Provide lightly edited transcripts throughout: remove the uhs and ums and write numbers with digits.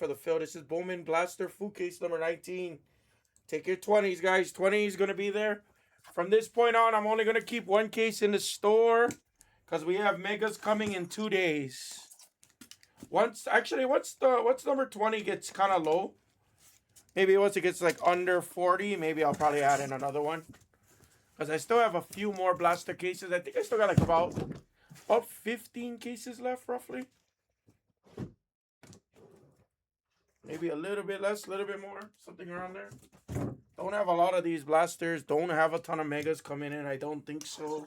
for the fill. This is Bowman Blaster food case number 19. Take your 20s, guys. 20 is going to be there. From this point on, I'm only going to keep one case in the store because we have megas coming in 2 days. Once number 20 gets kind of low, maybe once it gets like under 40, maybe I'll probably add in another one. Because I still have a few more blaster cases. I think I still got like about 15 cases left, roughly. Maybe a little bit less, a little bit more, something around there. Don't have a lot of these blasters. Don't have a ton of megas coming in. I don't think so.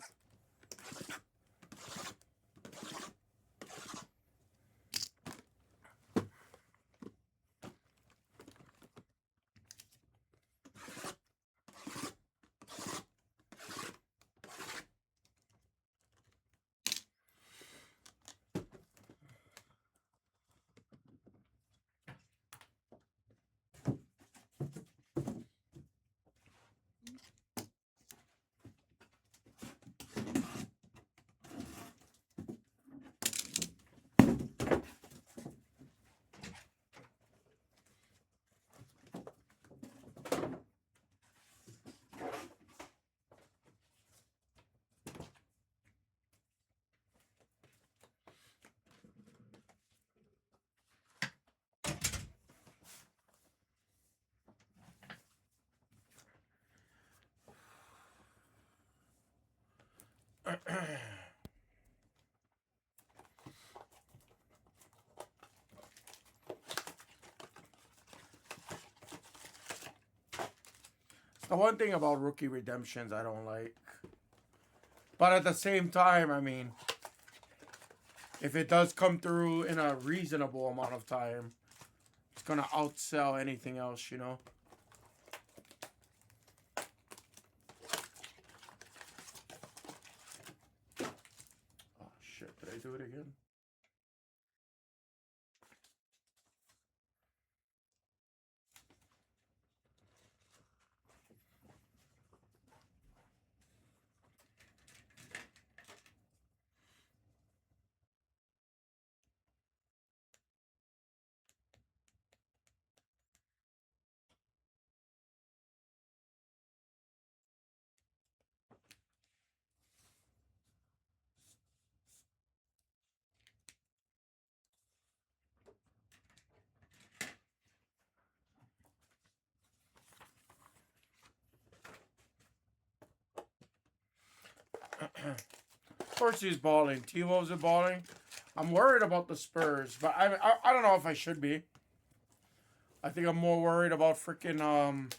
The one thing about rookie redemptions I don't like. But at the same time, I mean, if it does come through in a reasonable amount of time, it's going to outsell anything else, you know? Oh, shit. Did I do it again? Of course he's balling. T-Wolves are balling. I'm worried about the Spurs, but I don't know if I should be. I think I'm more worried about freaking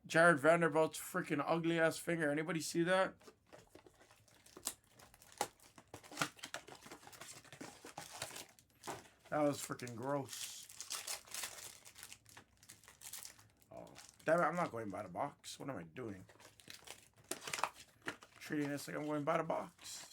Jared Vanderbilt's freaking ugly ass finger. Anybody see that? That was freaking gross. Oh, damn it, I'm not going by the box. What am I doing? Treating this like I'm going by the box.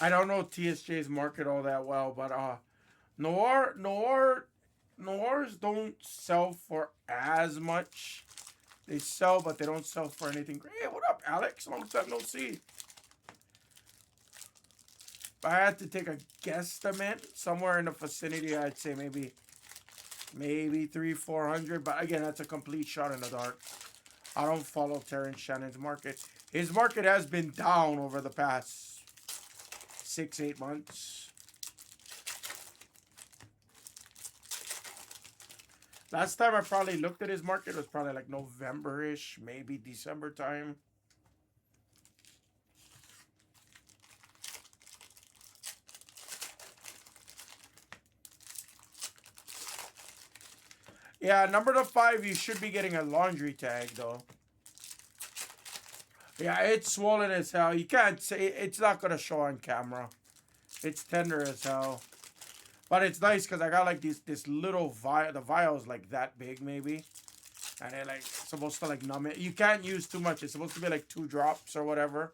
I don't know TSJ's market all that well, but Noirs don't sell for as much. They sell, but they don't sell for anything great. Hey, what up, Alex? Long time no see. If I had to take a guesstimate, somewhere in the vicinity, I'd say maybe 300-400. But again, that's a complete shot in the dark. I don't follow Terrence Shannon's market. His market has been down over the past 6-8 months. Last time I probably looked at his market was probably like November-ish, maybe December time. Yeah, number to 5, you should be getting a laundry tag, though. Yeah, it's swollen as hell. You can't say, it's not going to show on camera. It's tender as hell. But it's nice because I got like this little vial. The vial's like that big, maybe. And it like supposed to like numb it. You can't use too much. It's supposed to be like 2 drops or whatever.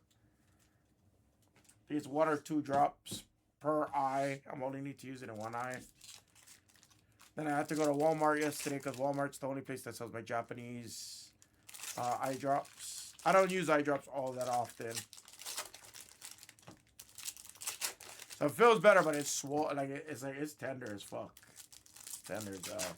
It's 1 or 2 drops per eye. I only need to use it in 1 eye. Then I had to go to Walmart yesterday because Walmart's the only place that sells my Japanese eye drops. I don't use eye drops all that often. So it feels better, but it's swollen. Like it's tender as fuck. Tender as hell.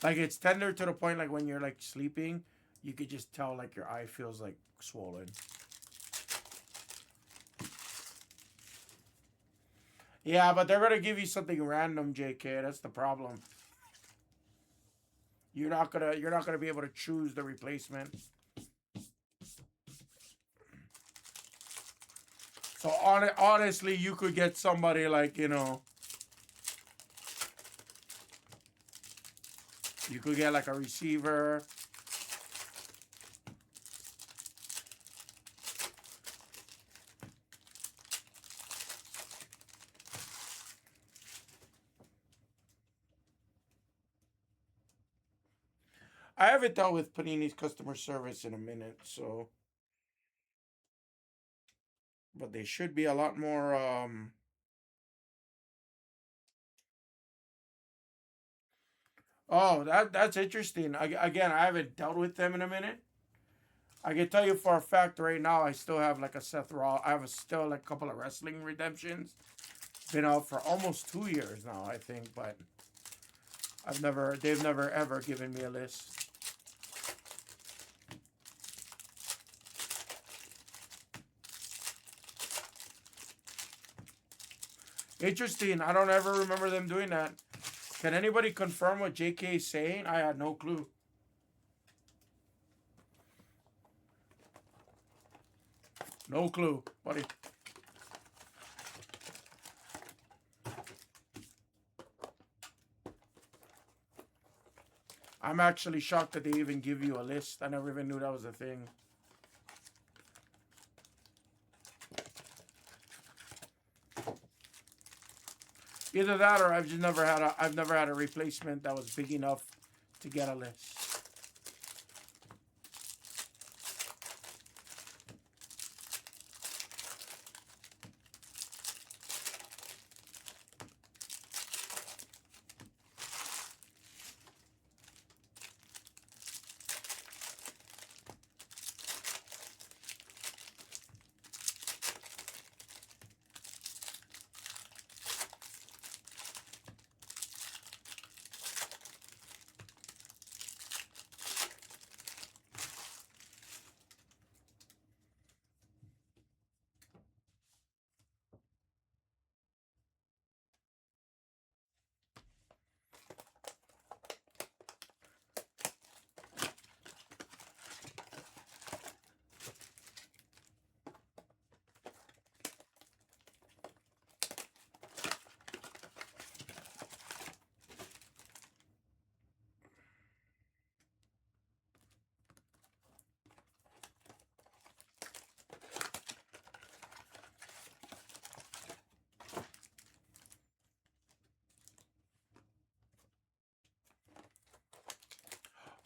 Like it's tender to the point like when you're like sleeping, you could just tell like your eye feels like swollen. Yeah, but they're gonna give you something random, JK. That's the problem. You're not gonna be able to choose the replacement. So honestly, you could get somebody like, you know, you could get like a receiver. I haven't dealt with Panini's customer service in a minute, so. But they should be a lot more, Oh, that's interesting. Again, I haven't dealt with them in a minute. I can tell you for a fact right now, I still have like a Seth Rollins. I have still like a couple of wrestling redemptions. Been out for almost 2 years now, I think, but they've never ever given me a list. Interesting. I don't ever remember them doing that. Can anybody confirm what JK is saying? I had no clue. No clue, buddy. I'm actually shocked that they even give you a list. I never even knew that was a thing. Either that or I've never had a replacement that was big enough to get a list.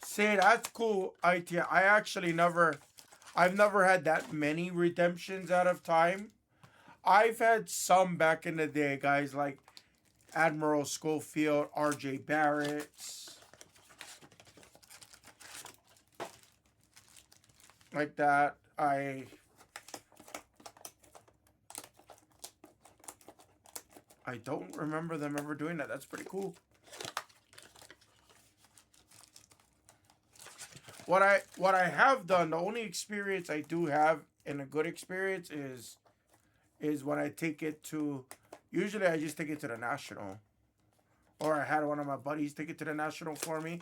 Say that's cool, IT. I've never had that many redemptions out of time. I've had some back in the day, guys, like Admiral Schofield, RJ Barrett, like that. I don't remember them ever doing that. That's pretty cool. What I have done, the only experience I do have and a good experience is when I take it to, usually I just take it to the National. Or I had one of my buddies take it to the National for me.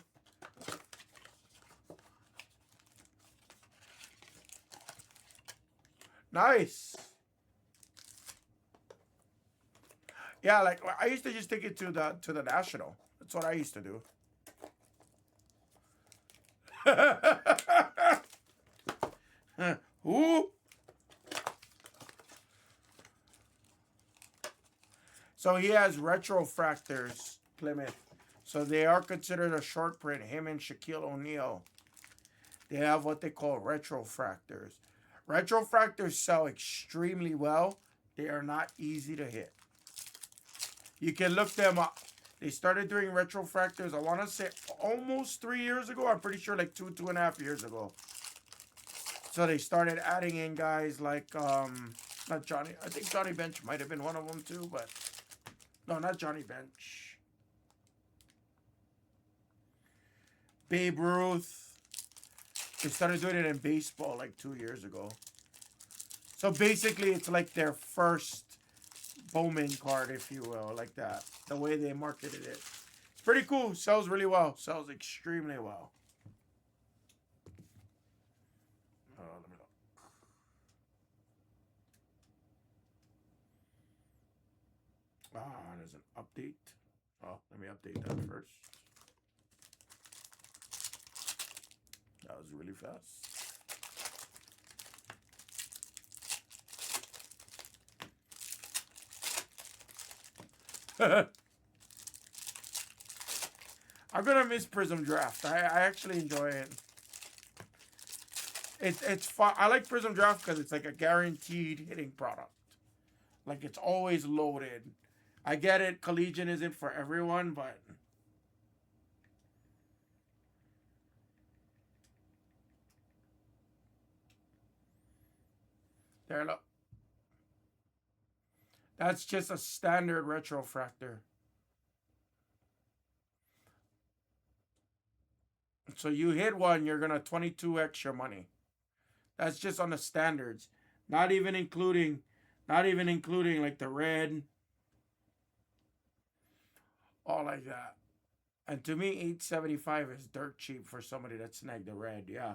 Nice. Yeah, like I used to just take it to the National. That's what I used to do. Who? So he has retrofractors, Plymouth. So they are considered a short print. Him and Shaquille O'Neal. They have what they call retrofractors. Retrofractors sell extremely well. They are not easy to hit. You can look them up. They started doing retrofractors, I want to say almost 3 years ago. I'm pretty sure like 2.5 years ago. So they started adding in guys like, not Johnny. I think Johnny Bench might have been one of them too, but no, not Johnny Bench. Babe Ruth. They started doing it in baseball like 2 years ago. So basically, it's like their first Bowman card, if you will, like that. The way they marketed it. It's pretty cool. Sells really well. Sells extremely well. Let me look. There's an update. Oh, let me update that first. That was really fast. I'm gonna miss Prism Draft. I actually enjoy it. It's fun. I like Prism Draft because it's like a guaranteed hitting product. Like it's always loaded. I get it. Collegiate isn't for everyone, but there. Look, that's just a standard retrofractor. So you hit one, you're gonna 22 extra money. That's just on the standards. Not even including like the red. All like that. And to me, 875 is dirt cheap for somebody that snagged the red, yeah.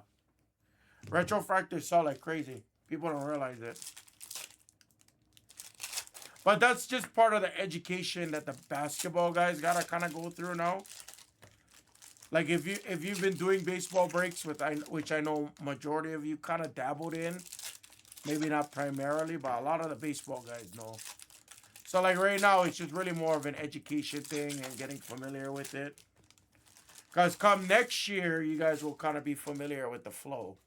Retrofractors sell like crazy. People don't realize it. But that's just part of the education that the basketball guys gotta kind of go through now. Like if you've been doing baseball breaks, which I know majority of you kind of dabbled in, maybe not primarily, but a lot of the baseball guys know. So like right now, it's just really more of an education thing and getting familiar with it. Because come next year, you guys will kind of be familiar with the flow.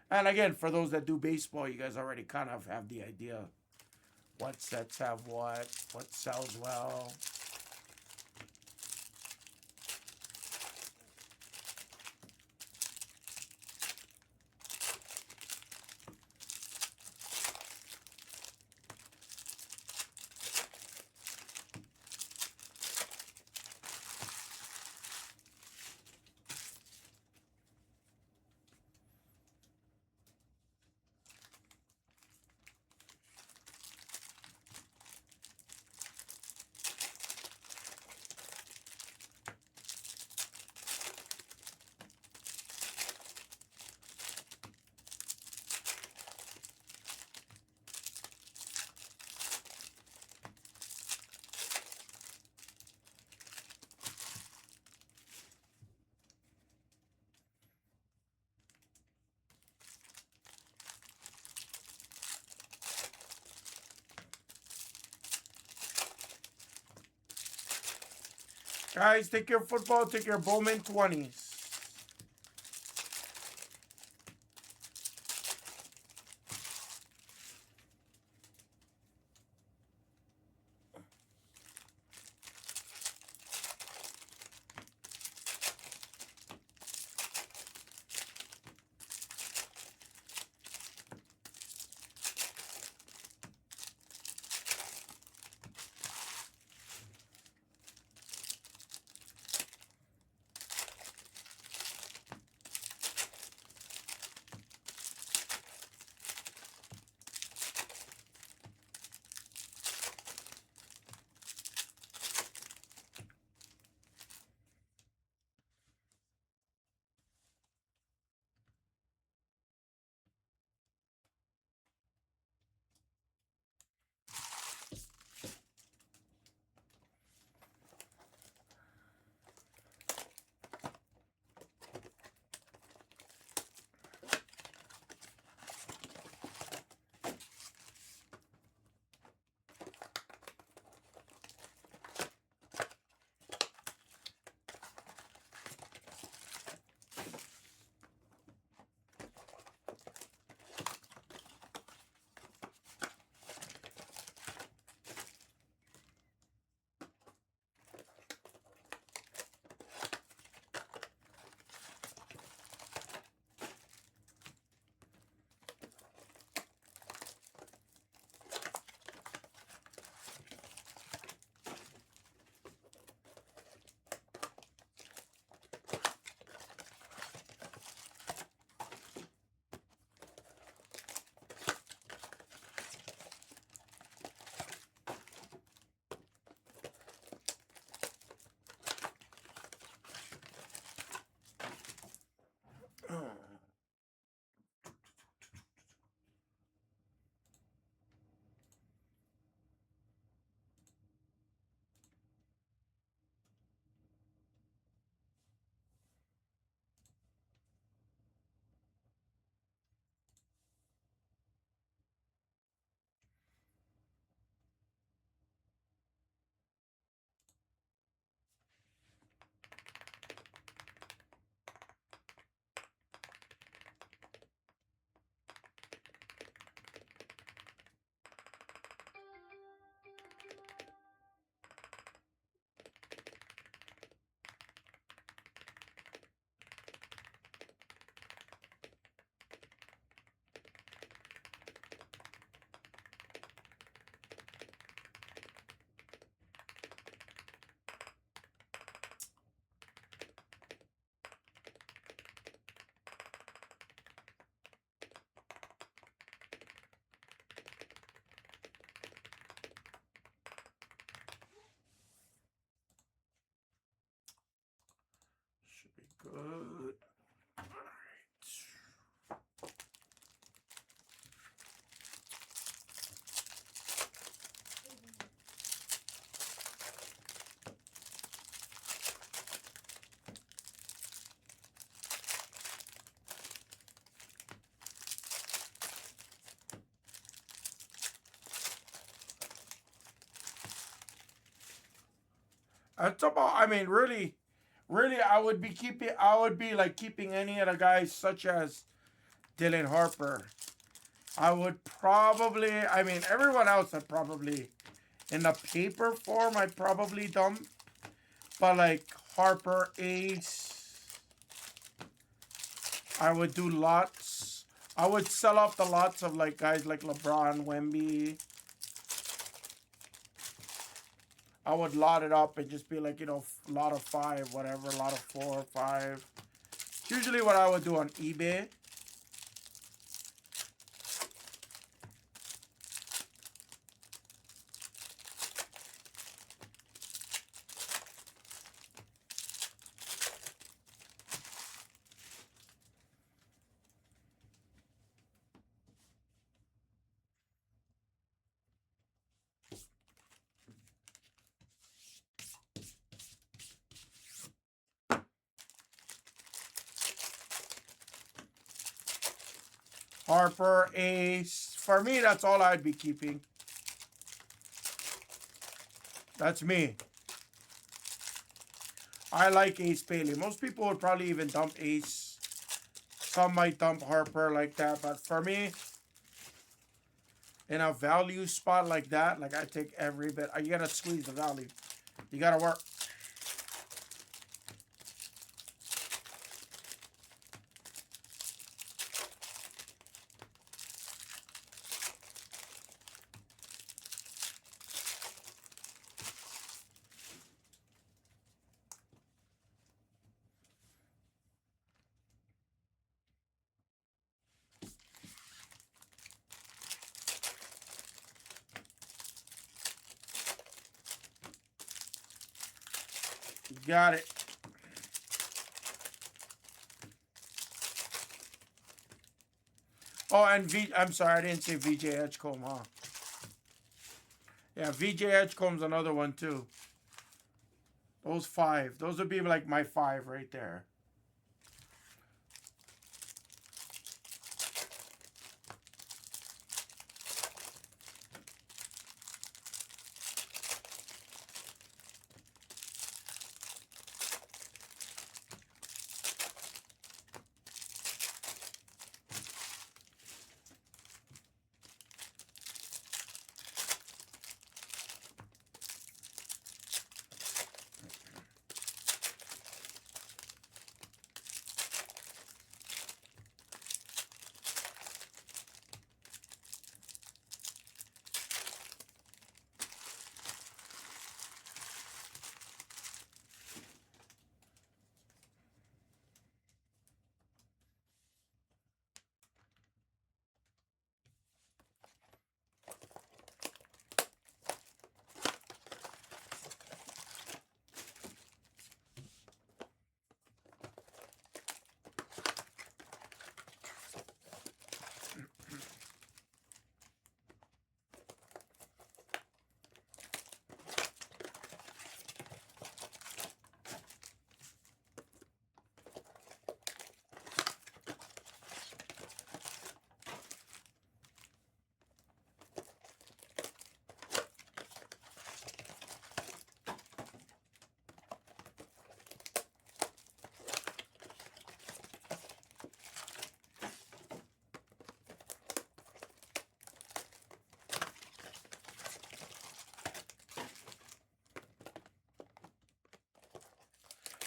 And again, for those that do baseball, you guys already kind of have the idea what sets have what sells well. Guys, take your football, take your Bowman 20s. That's about. I mean, really, really, I would be keeping. I would be like keeping any of the guys such as Dylan Harper. I would probably. I mean, everyone else I'd probably in the paper form. I'd probably dump. But like Harper, Ace, I would do lots. I would sell off the lots of like guys like LeBron, Wemby. I would lot it up and just be like, you know, lot of 5, whatever, lot of 4, 5. It's usually what I would do on eBay. Harper, Ace. For me, that's all I'd be keeping. That's me. I like Ace Bailey. Most people would probably even dump Ace. Some might dump Harper like that. But for me, in a value spot like that, like I take every bit. You gotta squeeze the value. You gotta work. Got it. Oh, and I'm sorry, I didn't say VJ Edgecombe, huh? Yeah, VJ Edgecombe's another one too. Those 5. Those would be like my 5 right there.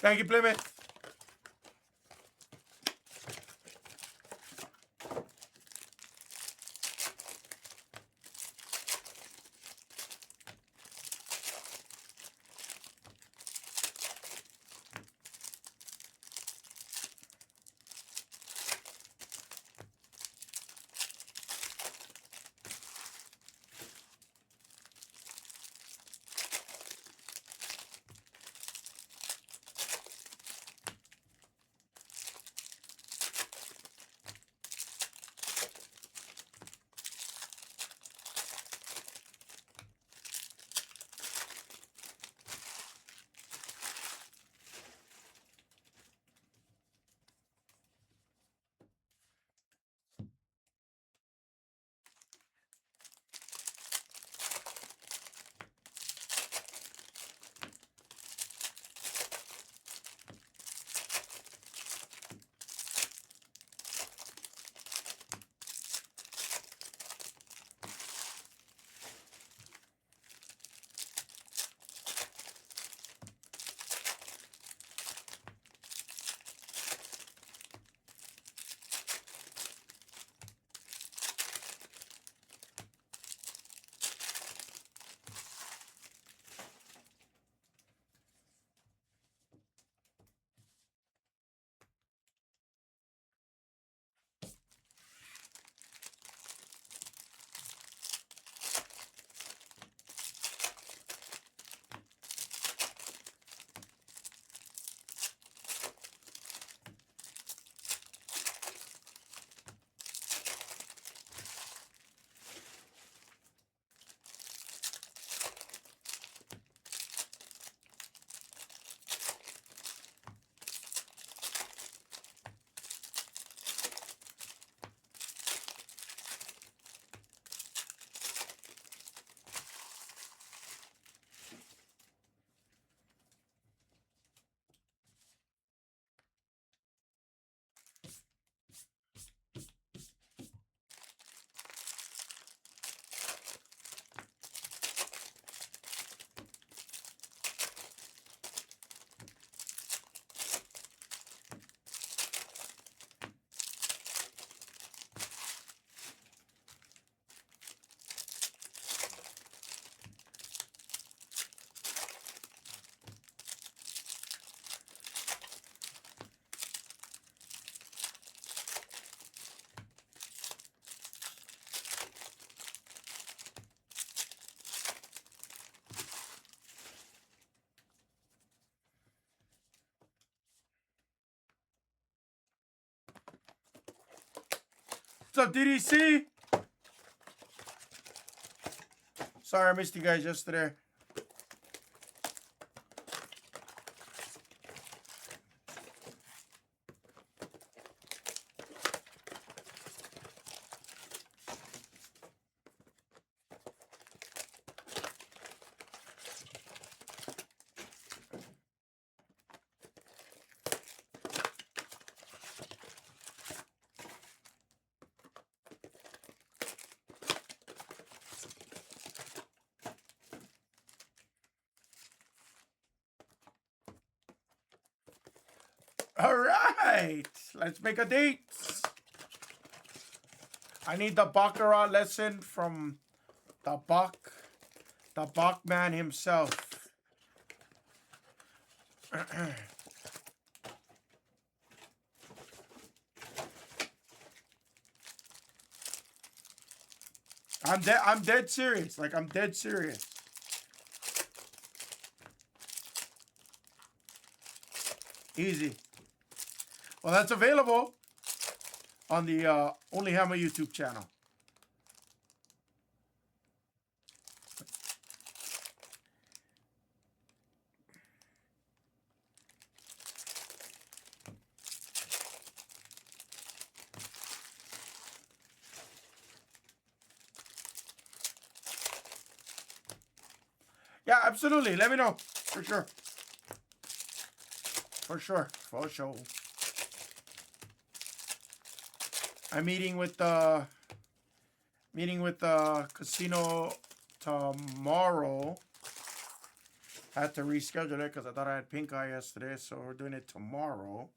Thank you, Plymouth. What's up, DDC? Sorry I missed you guys yesterday. All right, let's make a date. I need the Baccarat lesson from the Bachman himself. I'm dead serious. Like, I'm dead serious. Easy. Well, that's available on the Only Hammer YouTube channel. Yeah, absolutely. Let me know. For sure. For sure. For sure. I'm meeting with the casino tomorrow. I had to reschedule it because I thought I had pink eye yesterday, so we're doing it tomorrow.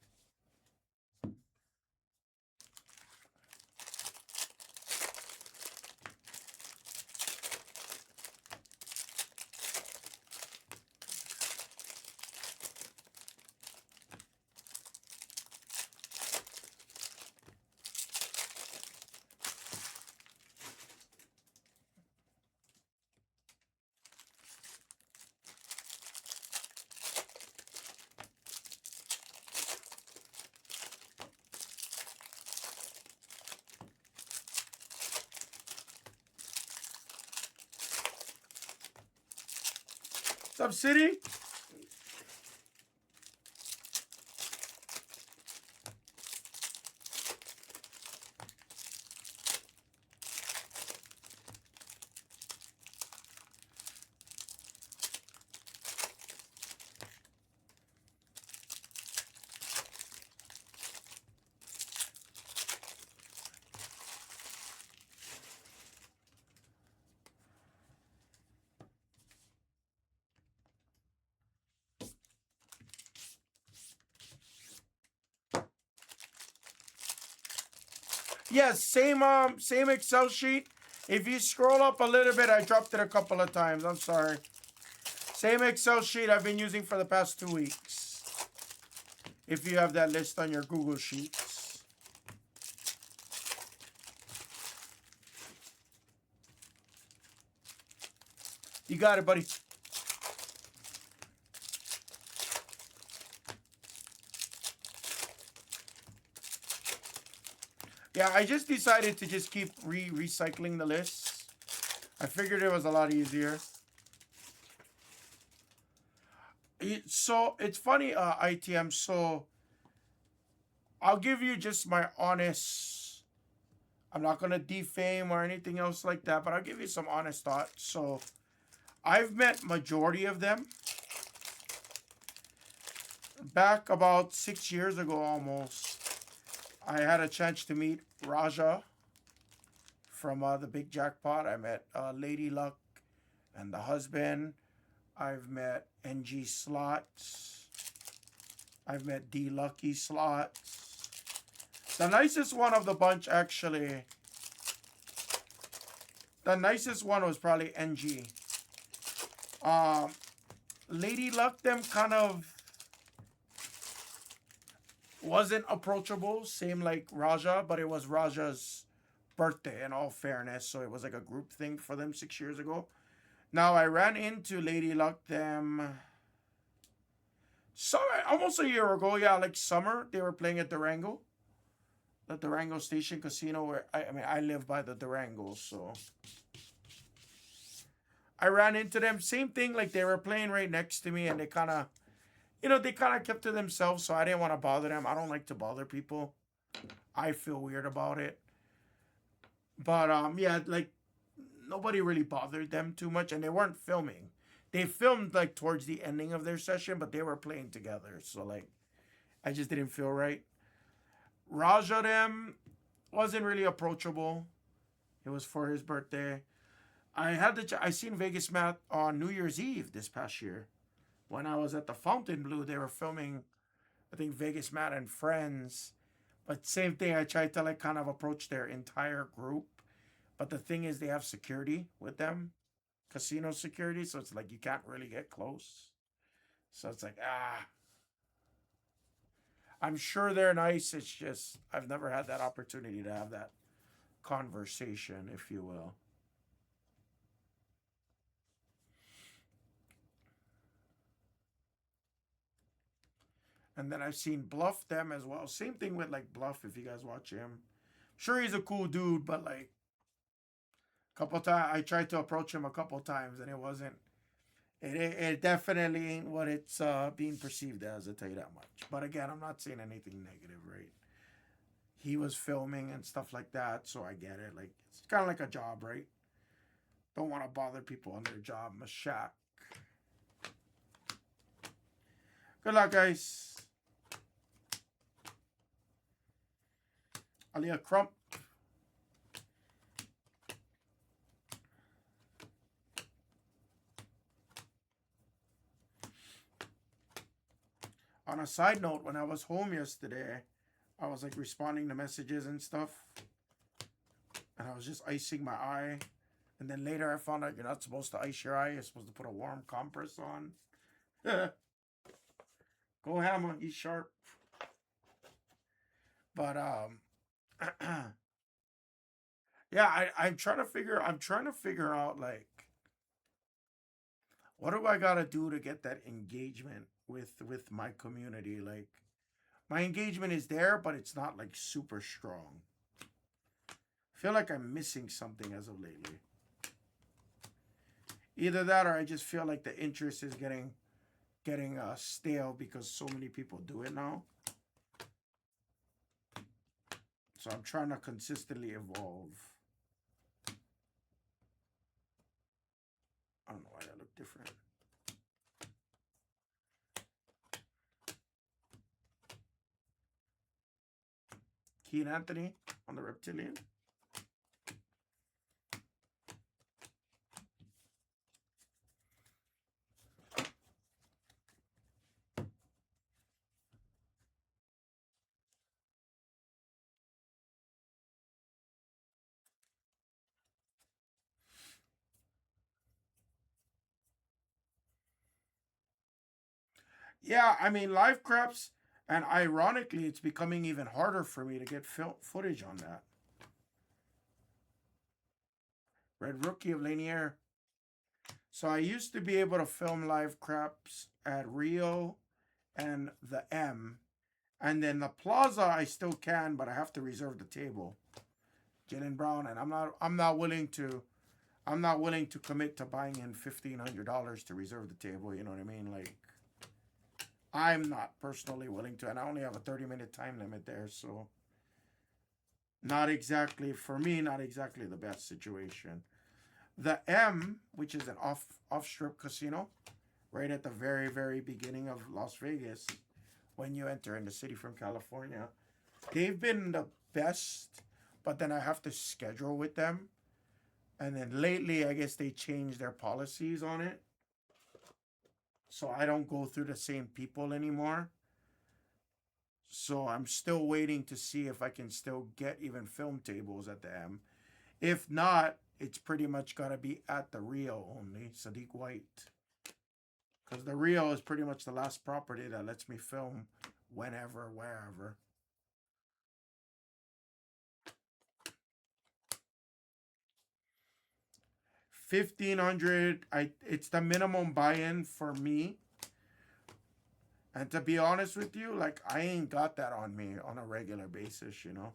What's up, City? Yes, same Excel sheet. If you scroll up a little bit, I dropped it a couple of times. I'm sorry. Same Excel sheet I've been using for the past 2 weeks. If you have that list on your Google Sheets. You got it, buddy. Yeah, I just decided to just keep recycling the lists. I figured it was a lot easier. So it's funny, ITM. So I'll give you just my honest. I'm not gonna defame or anything else like that, but I'll give you some honest thoughts. So I've met majority of them back about 6 years ago almost. I had a chance to meet Raja from the Big Jackpot. I met Lady Luck and the husband. I've met NG Slots. I've met D Lucky Slots. The nicest one of the bunch, actually. The nicest one was probably NG. Lady Luck, them kind of wasn't approachable, same like Raja, but it was Raja's birthday in all fairness, so it was like a group thing for them 6 years ago. Now I ran into Lady Luck them almost a year ago, yeah, like summer. They were playing at Durango. the Durango Station Casino, where I mean, I live by the Durangos, so I ran into them. Same thing, like they were playing right next to me, and they kind of, they kind of kept to themselves, so I didn't want to bother them. I don't like to bother people. I feel weird about it. But yeah, like nobody really bothered them too much, and they weren't filming. They filmed like towards the ending of their session, but they were playing together, so like I just didn't feel right. Raja them wasn't really approachable. It was for his birthday. I seen Vegas Matt on New Year's Eve this past year when I was at the Fountain Blue. They were filming, I think, Vegas Matt and friends. But same thing, I tried to like kind of approach their entire group. But the thing is, they have security with them, casino security. So it's like you can't really get close. So it's like, I'm sure they're nice. It's just, I've never had that opportunity to have that conversation, if you will. And then I've seen Bluff them as well. Same thing with like Bluff, if you guys watch him. Sure, he's a cool dude, but like a couple times I tried to approach him a couple times and it wasn't. It definitely ain't what it's being perceived as. I tell you that much. But again, I'm not saying anything negative, right? He was filming and stuff like that, so I get it. Like it's kind of like a job, right? Don't want to bother people on their job. Mashak. Good luck, guys. Aliyah Crump. On a side note, when I was home yesterday, I was like responding to messages and stuff. And I was just icing my eye. And then later I found out you're not supposed to ice your eye. You're supposed to put a warm compress on. Go hammer, he's sharp. But yeah, I'm trying to figure out like what do I gotta do to get that engagement with my community? Like my engagement is there, but it's not like super strong. I feel like I'm missing something as of lately. Either that or I just feel like the interest is getting stale because so many people do it now. So I'm trying to consistently evolve. I don't know why that looked different. Keen Anthony on the reptilian. Yeah, I mean, live craps, and ironically, it's becoming even harder for me to get footage on that. Red Rookie of Lanier. So I used to be able to film live craps at Rio and the M. And then the Plaza I still can, but I have to reserve the table. Jalen Brown, and I'm not willing to commit to buying in $1,500 to reserve the table, you know what I mean? Like I'm not personally willing to, and I only have a 30-minute time limit there, so not exactly for me, not exactly the best situation. The M, which is an off strip casino, right at the very, very beginning of Las Vegas, when you enter in the city from California, they've been the best, but then I have to schedule with them. And then lately, I guess they changed their policies on it. So I don't go through the same people anymore. So I'm still waiting to see if I can still get even film tables at the M. If not, it's pretty much got to be at the Rio only, Sadiq White. Because the Rio is pretty much the last property that lets me film whenever, wherever. 1,500. It's the minimum buy-in for me. And to be honest with you, like I ain't got that on me on a regular basis, you know.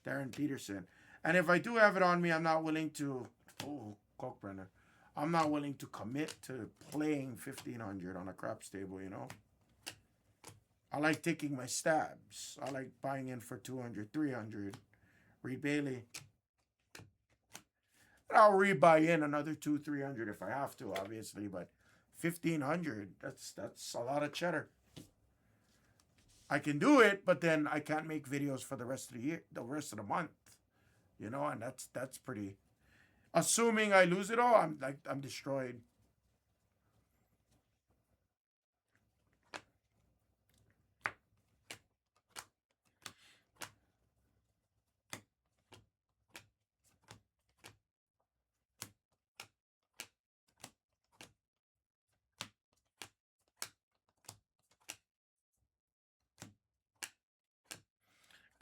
Darren Peterson. And if I do have it on me, I'm not willing to. Oh, Cockbrenner. I'm not willing to commit to playing 1,500 on a craps table, you know? I like taking my stabs. I like buying in for 200, 300. Reed Bailey. And I'll rebuy in another 2, 300 if I have to, obviously, but 1,500, that's a lot of cheddar. I can do it, but then I can't make videos for the rest of the year, the rest of the month. You know, and that's pretty. Assuming I lose it all, I'm destroyed.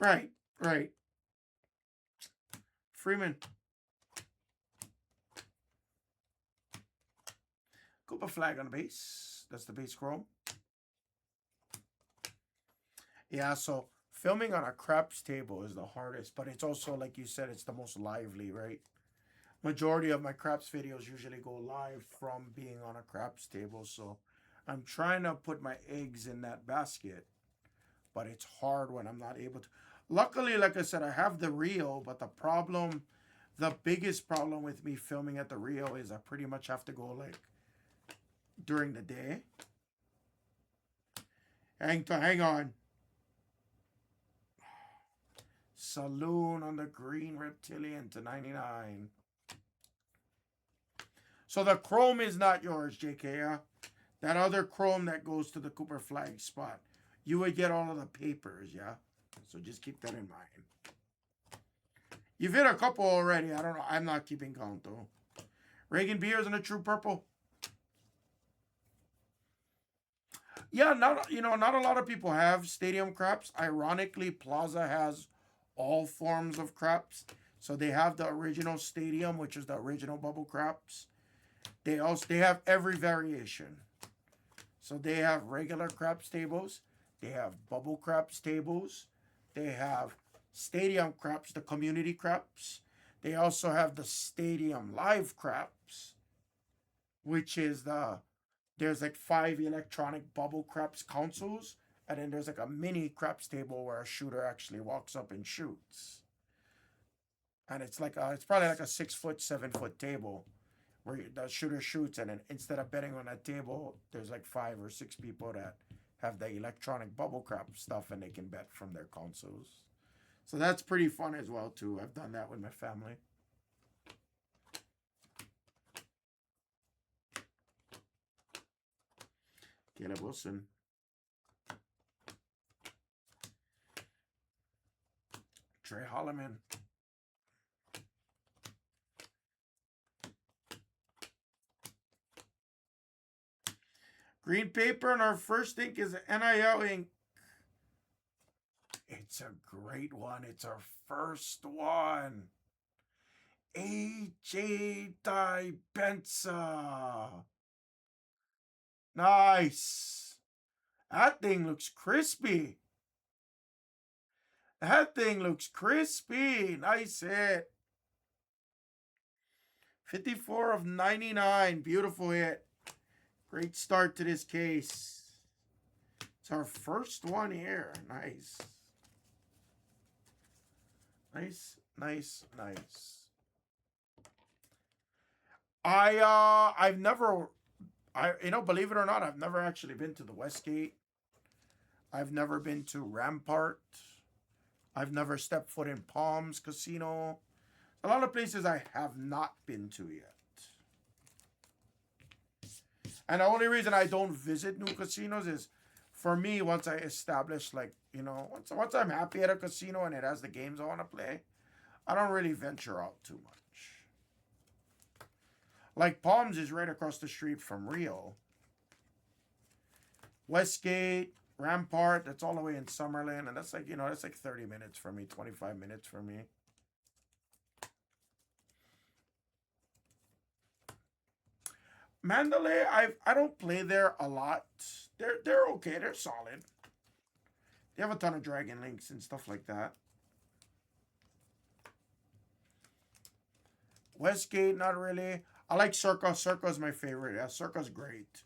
Right, right. Freeman. Cooper flag on the base. That's the base chrome. Yeah, so filming on a craps table is the hardest, but it's also, like you said, it's the most lively, right? Majority of my craps videos usually go live from being on a craps table, so I'm trying to put my eggs in that basket, but it's hard when I'm not able to. Luckily, like I said, I have the reel, but the biggest problem with me filming at the reel is I pretty much have to go like during the day. Hang on. Saloon on the green reptilian to 99. So the chrome is not yours, JK. Yeah? That other chrome that goes to the Cooper flag spot. You would get all of the papers, yeah? So just keep that in mind. You've hit a couple already. I don't know. I'm not keeping count, though. Reagan Beers in a true purple. Yeah, not a lot of people have stadium craps. Ironically, Plaza has all forms of craps. So they have the original stadium, which is the original bubble craps. They have every variation. So they have regular craps tables. They have bubble craps tables. They have stadium craps, the community craps. They also have the stadium live craps, which is there's like 5 electronic bubble craps consoles, and then there's like a mini craps table where a shooter actually walks up and shoots. And it's probably like a 6 foot, 7 foot table where the shooter shoots, and then instead of betting on that table, there's like 5 or 6 people that have the electronic bubble crap stuff, and they can bet from their consoles. So that's pretty fun as well too. I've done that with my family. Caleb Wilson. Trey Holloman. Green paper, and our first ink is NIL ink. It's a great one. It's our first one. AJ Benza. Nice. That thing looks crispy. That thing looks crispy. Nice hit. 54 of 99. Beautiful hit. Great start to this case. It's our first one here. Nice. Nice, nice, nice. I've never, believe it or not, I've never actually been to the Westgate. I've never been to Rampart. I've never stepped foot in Palms Casino. A lot of places I have not been to yet. And the only reason I don't visit new casinos is, for me, once I establish, once I'm happy at a casino and it has the games I want to play, I don't really venture out too much. Like Palms is right across the street from Rio. Westgate, Rampart, that's all the way in Summerlin, and that's like 30 minutes for me, 25 minutes for me. Mandalay, I don't play there a lot. They're okay, they're solid. They have a ton of Dragon Links and stuff like that. Westgate, not really. I like Circa. Circa is my favorite. Yeah, Circa's great.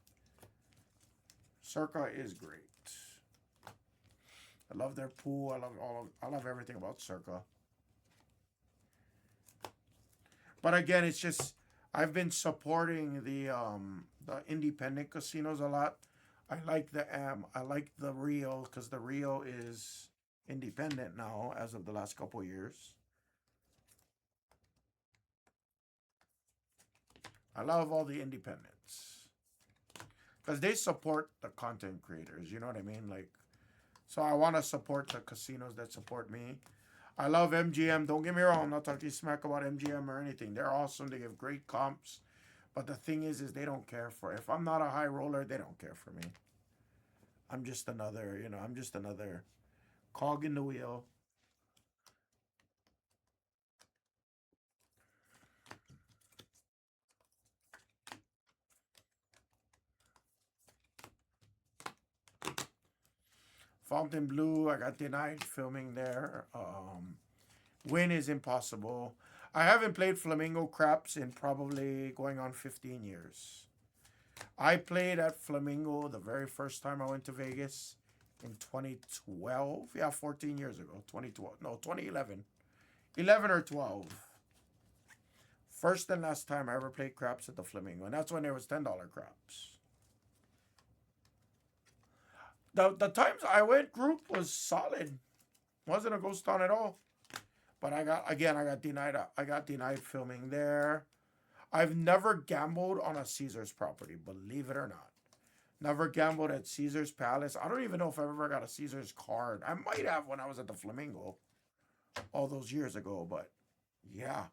Circa is great. I love their pool. I love everything about Circa. But again, it's just I've been supporting the independent casinos a lot. I like the Rio because the Rio is independent now as of the last couple of years. I love all the independents because they support the content creators. You know what I mean? Like, so I want to support the casinos that support me. I love MGM. Don't get me wrong. I'm not talking smack about MGM or anything. They're awesome. They give great comps. But the thing is they don't care for. If I'm not a high roller, they don't care for me. I'm just another, I'm just another cog in the wheel. Fontainebleau, I got denied filming there. Win is impossible. I haven't played Flamingo Craps in probably going on 15 years. I played at Flamingo the very first time I went to Vegas in 2012. Yeah, 14 years ago. 2012. No, 2011. 11 or 12. First and last time I ever played craps at the Flamingo. And that's when there was $10 craps. The times I went group was solid. Wasn't a ghost town at all. But I got denied. I got denied filming there. I've never gambled on a Caesars property, believe it or not. Never gambled at Caesars Palace. I don't even know if I've ever got a Caesars card. I might have when I was at the Flamingo all those years ago, but yeah.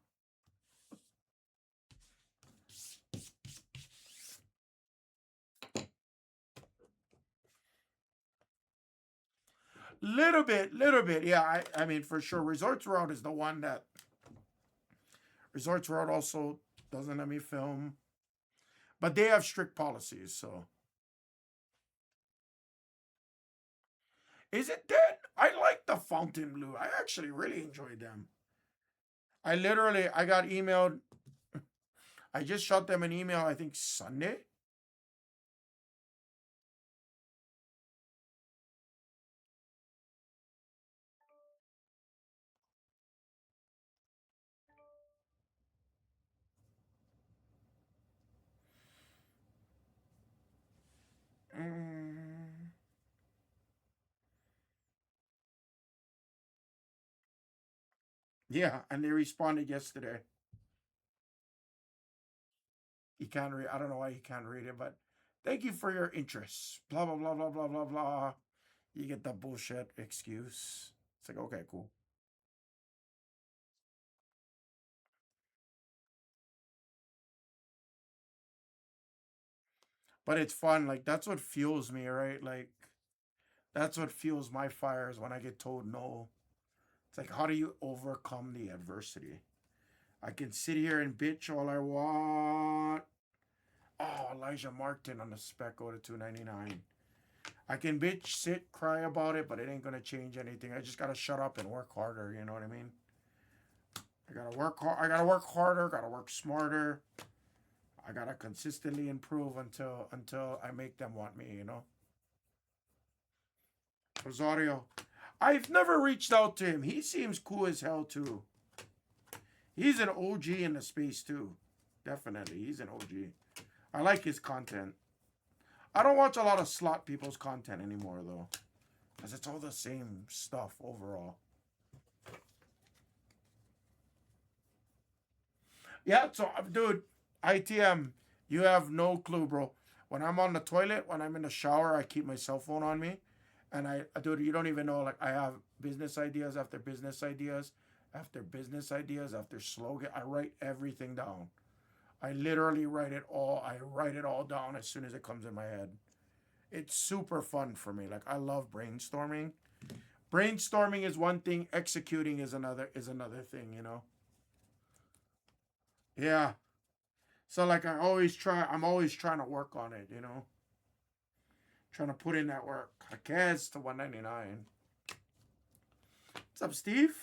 Little bit. Yeah, I mean, for sure. Resorts World is the one that. Resorts World also doesn't let me film. But they have strict policies, so. Is it dead? I like the Fontainebleau. I actually really enjoyed them. I got emailed. I just shot them an email, I think Sunday. Mm, yeah, and they responded yesterday. He can't read. I don't know why he can't read it, but thank you for your interest. Blah blah blah blah blah blah blah. You get the bullshit excuse. It's like okay, cool. But it's fun. Like that's what fuels me, right? Like that's what fuels my fires when I get told no. It's like how do you overcome the adversity? I can sit here and bitch all I want. Oh, Elijah Martin on the spec go to 299. I can bitch, sit, cry about it, but it ain't gonna change anything. I just gotta shut up and work harder. You know what I mean? I gotta work hard. I gotta work harder. Gotta work smarter. I gotta consistently improve until I make them want me. Rosario, I've never reached out to him. He seems cool as hell too. He's an OG in the space too. Definitely, he's an OG. I like his content. I don't watch a lot of slot people's content anymore though, because it's all the same stuff overall. Yeah, so dude, ITM, you have no clue, bro. When I'm on the toilet, when I'm in the shower, I keep my cell phone on me, and dude, you don't even know. Like I have business ideas after business ideas, after business ideas, after slogan. I write everything down. I literally write it all. I write it all down as soon as it comes in my head. It's super fun for me. Like I love brainstorming. Brainstorming is one thing. Executing is another thing. Yeah. So like I'm always trying to work on it. Trying to put in that work. I guess to 199. What's up, Steve?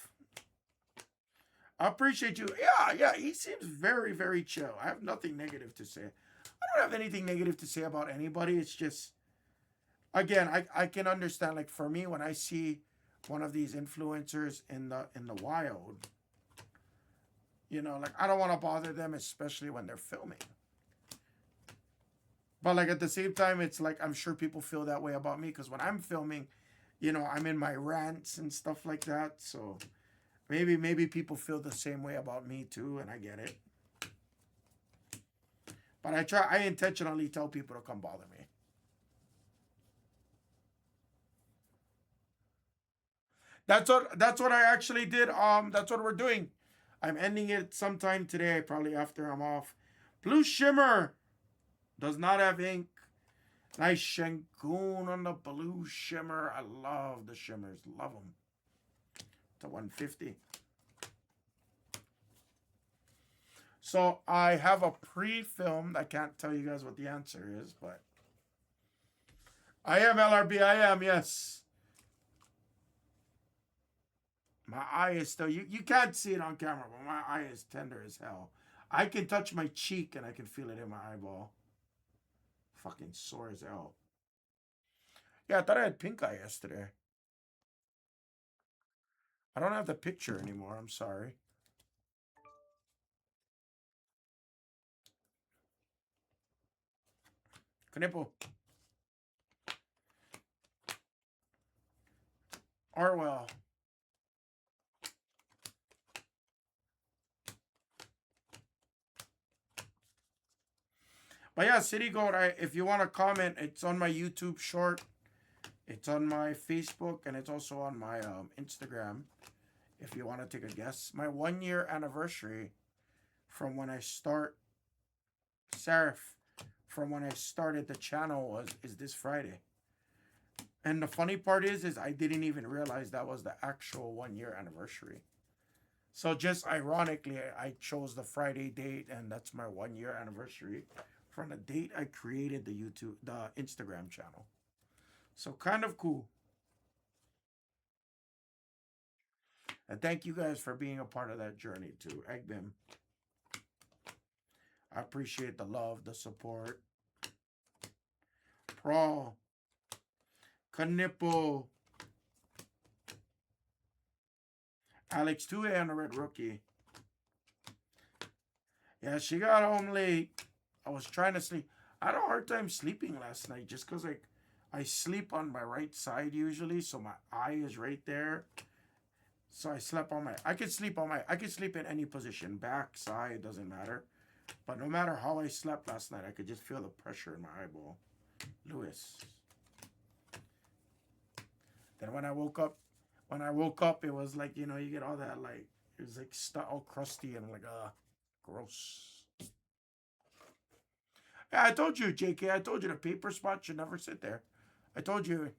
I appreciate you. Yeah, yeah. He seems very, very chill. I have nothing negative to say. I don't have anything negative to say about anybody. It's just, again, I can understand. Like for me, when I see one of these influencers in the wild, like I don't want to bother them, especially when they're filming. But like at the same time, it's like I'm sure people feel that way about me because when I'm filming, I'm in my rants and stuff like that. So maybe people feel the same way about me too, and I get it. But I intentionally tell people to come bother me. That's what I actually did. That's what we're doing. I'm ending it sometime today, probably after I'm off. Blue Shimmer does not have ink. Nice Shangoon on the Blue Shimmer. I love the shimmers. Love them. It's a 150. So I have a pre-filmed. I can't tell you guys what the answer is, but I am LRB. I am, yes. My eye is still, you can't see it on camera, but my eye is tender as hell. I can touch my cheek and I can feel it in my eyeball. Fucking sore as hell. Yeah, I thought I had pink eye yesterday. I don't have the picture anymore. I'm sorry. Knipple. Arwell. But yeah, City Goat, if you want to comment, it's on my YouTube short. It's on my Facebook, and it's also on my Instagram. If you want to take a guess. My 1 year anniversary from when I start Serif, from when I started the channel is this Friday. And the funny part is I didn't even realize that was the actual 1 year anniversary. So just ironically, I chose the Friday date, and that's my 1 year anniversary from the date I created the Instagram channel. So kind of cool. And thank you guys for being a part of that journey too. Egbim. I appreciate the love, the support. Prawl. Knipple. Alex 2A on the red rookie. Yeah, she got home late. I was trying to sleep. I had a hard time sleeping last night just because I sleep on my right side usually, so my eye is right there. So I slept on my. I could sleep in any position, back, side, doesn't matter. But no matter how I slept last night, I could just feel the pressure in my eyeball. Lewis. Then when I woke up, it was like, you get all that, like, it was like all crusty, and I'm like, gross. Yeah, I told you, JK. I told you the paper spot should never sit there. I told you.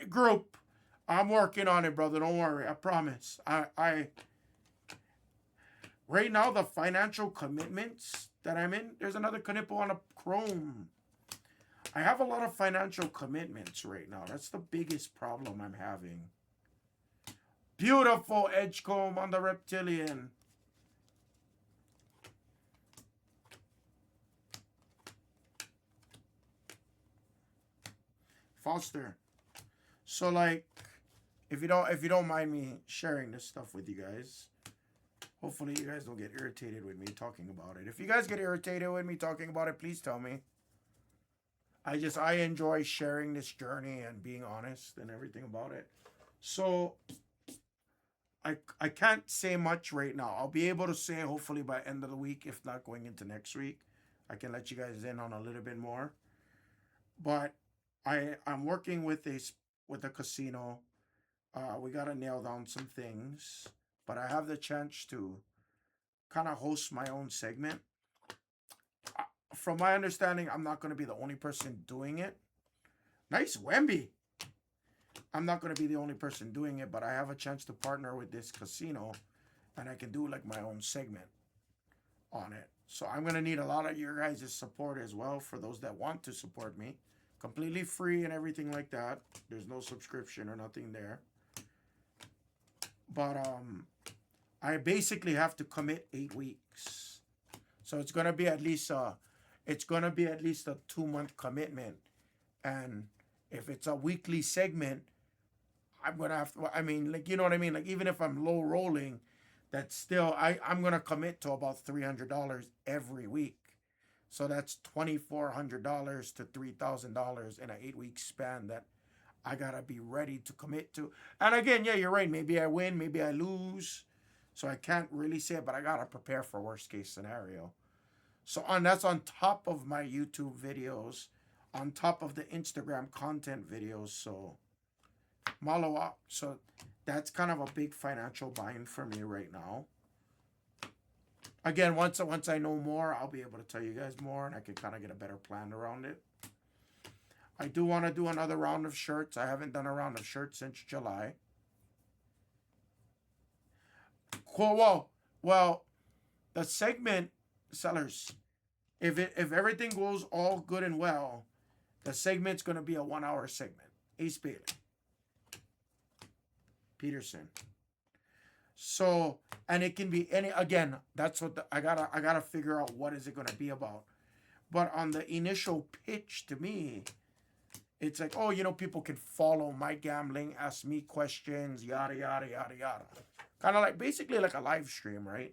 Group. I'm working on it, brother. Don't worry. I promise. I right now the financial commitments that I'm in. There's another Knipple on a Chrome. I have a lot of financial commitments right now. That's the biggest problem I'm having. Beautiful Edgecomb on the Reptilian. Foster. So like, if you don't mind me sharing this stuff with you guys, hopefully you guys don't get irritated with me talking about it. If you guys get irritated with me talking about it, please tell me. I enjoy sharing this journey and being honest and everything about it. So I can't say much right now. I'll be able to say hopefully by end of the week, if not going into next week. I can let you guys in on a little bit more. But I'm working with a casino. We gotta nail down some things, but I have the chance to kind of host my own segment. From my understanding, I'm not gonna be the only person doing it. Nice Wemby. I'm not gonna be the only person doing it, but I have a chance to partner with this casino, and I can do like my own segment on it. So I'm gonna need a lot of your guys' support as well for those that want to support me. Completely free and everything like that. There's no subscription or nothing there. But I basically have to commit 8 weeks. So it's gonna be at least a 2 month commitment. And if it's a weekly segment, I'm gonna have to, I mean, like, you know what I mean? Like, even if I'm low rolling, that's still, I'm gonna commit to about $300 every week. So that's $2,400 to $3,000 in an 8 week span that I gotta be ready to commit to. And again, yeah, you're right. Maybe I win, maybe I lose. So I can't really say it, but I gotta prepare for worst case scenario. So that's on top of my YouTube videos, on top of the Instagram content videos. So Malawa. So that's kind of a big financial bind for me right now. Again, once I know more, I'll be able to tell you guys more, and I can kind of get a better plan around it. I do want to do another round of shirts. I haven't done a round of shirts since July. Cool. Well, the segment sellers, if everything goes all good and well, the segment's gonna be a 1 hour segment. Ace Bailey, Peterson. So, and it can be any, again, that's what I gotta figure out what is it gonna be about. But on the initial pitch to me, it's like, oh, people can follow my gambling, ask me questions, yada yada yada yada. Kind of like basically like a live stream, right?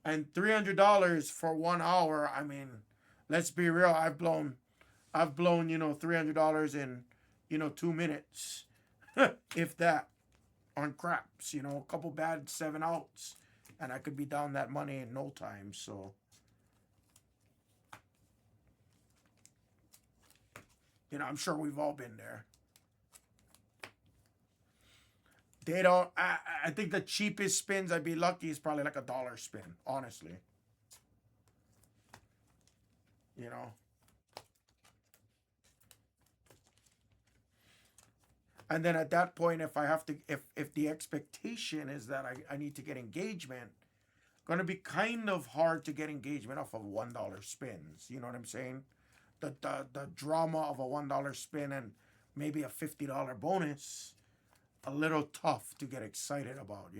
And $300 for 1 hour. I mean, let's be real. I've blown $300 in 2 minutes, if that, on craps. A couple bad 7 outs, and I could be down that money in no time. So, I'm sure we've all been there. They don't. I think the cheapest spins I'd be lucky is probably like $1 spin. Honestly, you know. And then at that point, if I have to, if the expectation is that I need to get engagement, gonna be kind of hard to get engagement off of $1 spins. You know what I'm saying? The drama of a $1 spin and maybe a $50 bonus, a little tough to get excited about.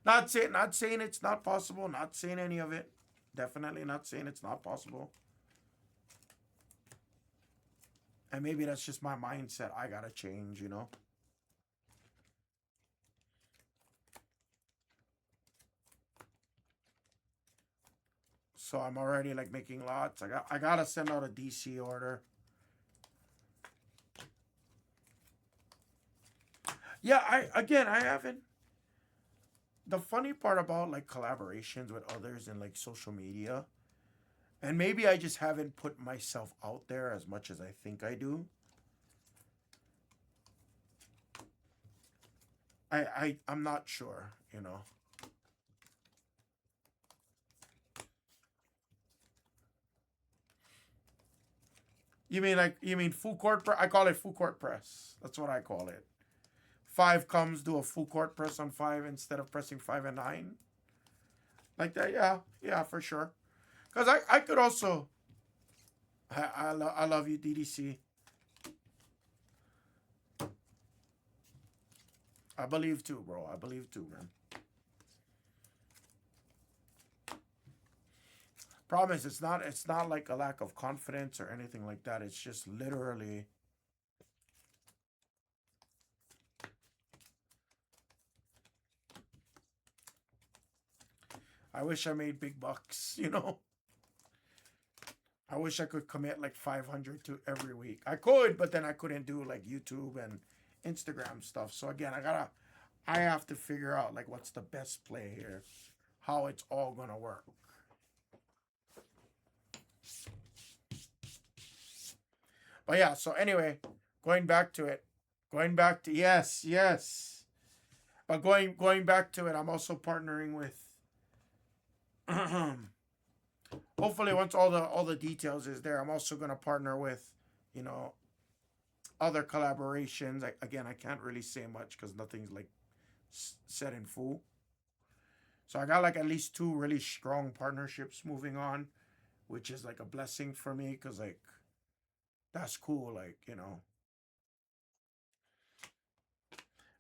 Not saying it's not possible, not saying any of it. Definitely not saying it's not possible. And maybe that's just my mindset I gotta change. So I'm already like making lots. I gotta send out a DC order. Yeah, I haven't. The funny part about like collaborations with others in like social media, and maybe I just haven't put myself out there as much as I think I do. I'm not sure. You mean full court press? I call it full court press. That's what I call it. Five comes, do a full court press on five instead of pressing 5 and 9. Like that, yeah, yeah, for sure. Because I could also, I love you, DDC. I believe too, bro. I believe too, man. Problem is, it's not like a lack of confidence or anything like that. It's just literally, I wish I made big bucks. I wish I could commit like 500 to every week. I could, but then I couldn't do like YouTube and Instagram stuff. So again, I have to figure out like what's the best play here, how it's all gonna work. But yeah, so anyway, going back to it, going back to, yes, yes. But going back to it, I'm also partnering with. Hopefully, once all the details is there, I'm also gonna partner with, you know, other collaborations. Again, I can't really say much because nothing's like set in full. So I got like at least two really strong partnerships moving on, which is like a blessing for me because like that's cool. Like.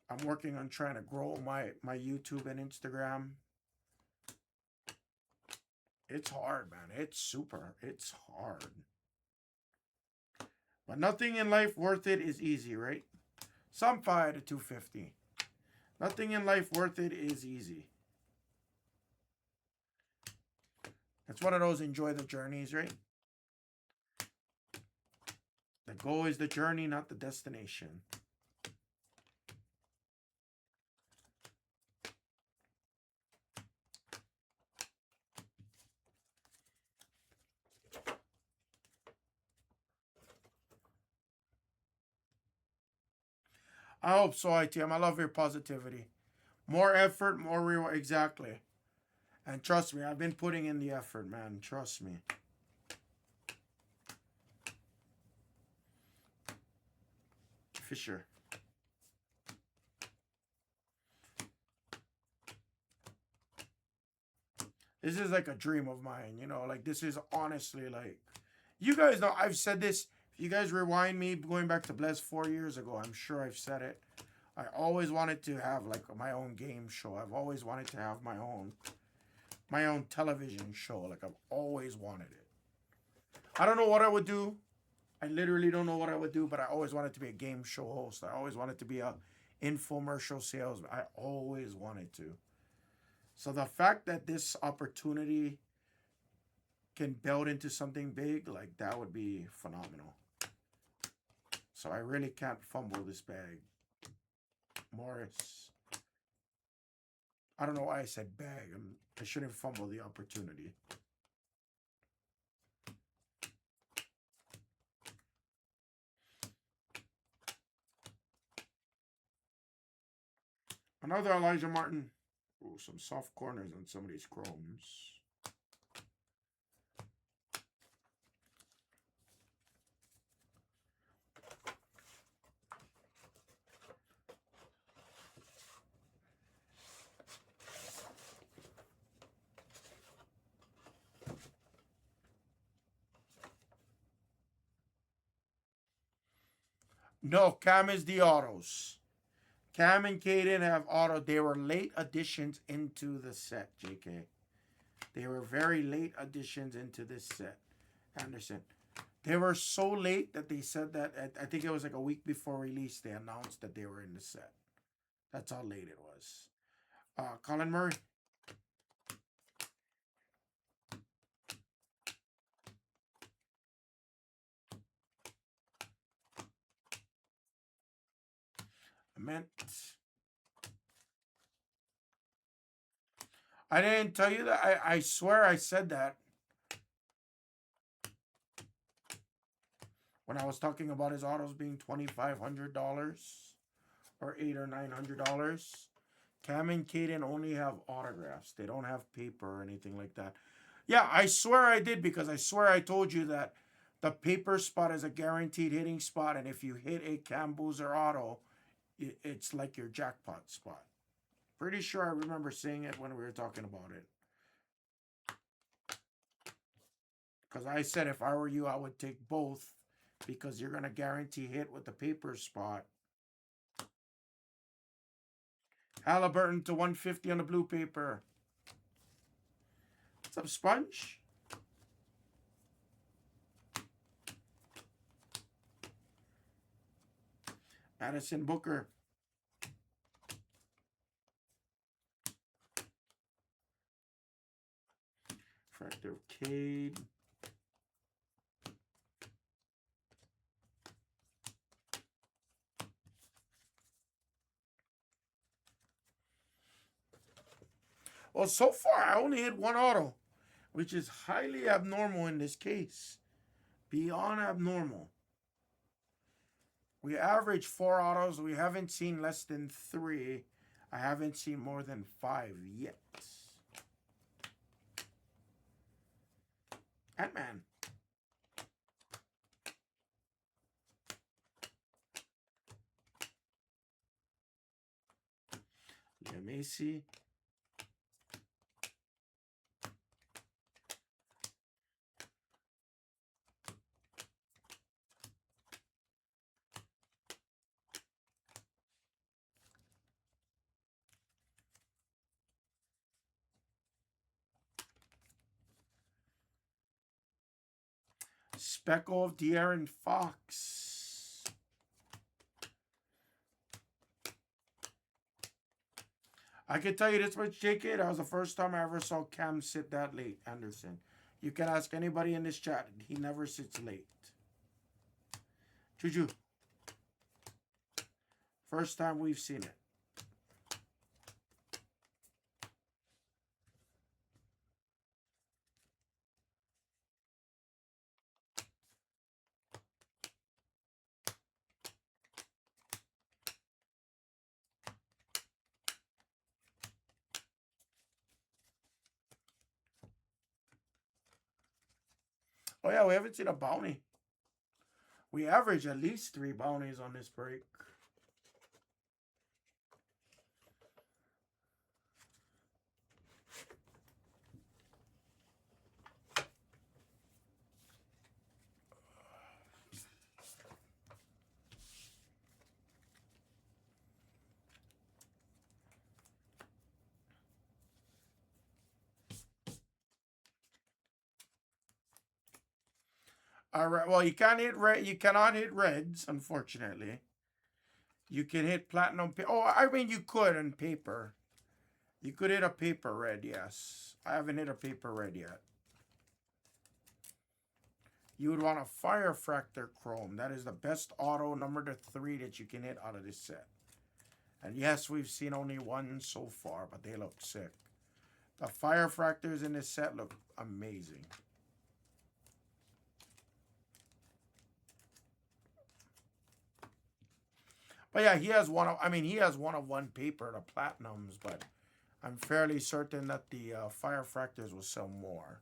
I'm working on trying to grow my YouTube and Instagram. It's hard, man. It's hard. But nothing in life worth it is easy, right? Some fire to 250. Nothing in life worth it is easy. It's one of those enjoy the journeys, right? The goal is the journey, not the destination. I hope so, ITM. I love your positivity. More effort, more reward. Exactly. And trust me, I've been putting in the effort, man. Trust me. Fisher. This is like a dream of mine, you know. Like, this is honestly like, you guys know, I've said this. If you guys rewind me going back to Blez 4 years ago, I'm sure I've said it. I always wanted to have like my own game show. I've always wanted to have my own television show. Like, I've always wanted it. I don't know what I would do. I literally don't know what I would do, but I always wanted to be a game show host. I always wanted to be a infomercial salesman. I always wanted to. So the fact that this opportunity can build into something big, like, that would be phenomenal. So I really can't fumble this bag. Morris. I don't know why I said bag. I shouldn't fumble the opportunity. Another Elijah Martin. Ooh, some soft corners on some of these chromes. No, Cam is the autos. Cam and Caden have auto. They were late additions into the set, JK. They were very late additions into this set, Anderson. They were so late that they said that, I think it was like a week before release, they announced that they were in the set. That's how late it was. Colin Murray. I meant, I didn't tell you that. I swear I said that when I was talking about his autos being $2,500 or $800 or $900. Cam and Caden only have autographs. They don't have paper or anything like that. Yeah, I swear I did, because I swear I told you that the paper spot is a guaranteed hitting spot, and if you hit a Cam Boozer auto, it's like your jackpot spot. Pretty sure I remember saying it when we were talking about it. Because I said if I were you, I would take both, because you're going to guarantee hit with the paper spot. Halliburton to 150 on the blue paper. What's up, Sponge? Addison Booker. Fractor Cade. Well, so far I only hit one auto, which is highly abnormal in this case. Beyond abnormal. We average 4 autos. We haven't seen less than 3. I haven't seen more than 5 yet. Ant-Man. Leah Macy. Speckle of De'Aaron Fox. I can tell you this much, JK. That was the first time I ever saw Cam sit that late, Anderson. You can ask anybody in this chat. He never sits late. Juju. First time we've seen it. Oh, yeah, we haven't seen a bounty. We average at least 3 bounties on this break. All right. Well, you can't hit red. You cannot hit reds, unfortunately. You can hit platinum. Oh, I mean, you could on paper. You could hit a paper red, yes. I haven't hit a paper red yet. You would want a Fire Fractor Chrome. That is the best auto number 3 that you can hit out of this set. And yes, we've seen only one so far, but they look sick. The Fire Fractors in this set look amazing. But yeah, he has one of, I mean, he has one of one paper, the Platinums, but I'm fairly certain that the Fire Fractors will sell more.